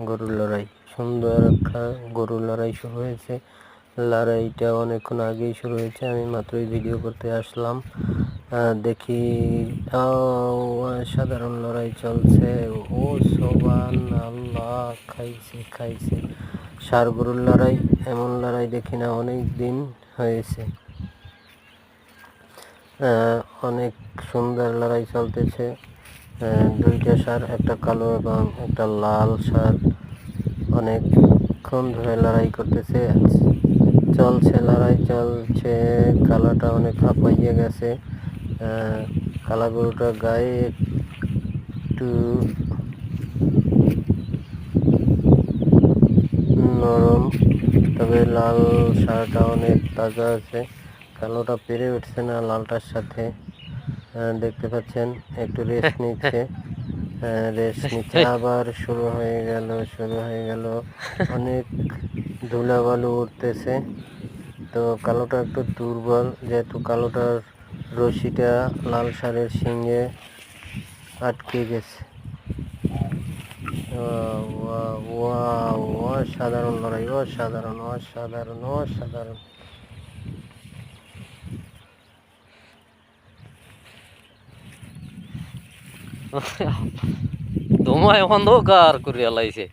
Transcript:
গরুর লড়াই, সুন্দর একটা গরুর লড়াই শুরু হয়েছে। লড়াইটা অনেকক্ষণ আগেই শুরু হয়েছে, আমি মাত্রই ভিডিও করতে আসলাম। দেখি সাধারণ লড়াই চলছে। ও সোবান আল্লাহ, খাইছে ষাঁড় গরুর লড়াই। এমন লড়াই দেখি না, অনেক দিন হয়েছে। অনেক সুন্দর লড়াই চলতেছে। দুইটা ষাঁড়, একটা কালো এবং একটা লাল ষাঁড় অনেকক্ষণ ধরে লড়াই করতেছে। লড়াই চলছে। কালাটা অনেক হাঁপাইয়ে গেছে। কালা গরুটার গায়ে একটু নরম, তবে লাল ষাঁড়টা অনেক তাজা আছে। কালোটা পেরে উঠছে না লালটার সাথে। দেখতে পাচ্ছেন একটু রেস্ট নিচ্ছে। আবার শুরু হয়ে গেল। অনেক ধুলাবালু উঠতেছে। তো কালোটা একটু দুর্বল, যেহেতু কালোটার রশিটা লাল ষাঁড়ের শিঙে আটকে গেছে। অসাধারণ লড়াই, অসাধারণ। ধোঁয়ায় অন্ধকার করিয়া লাইছে।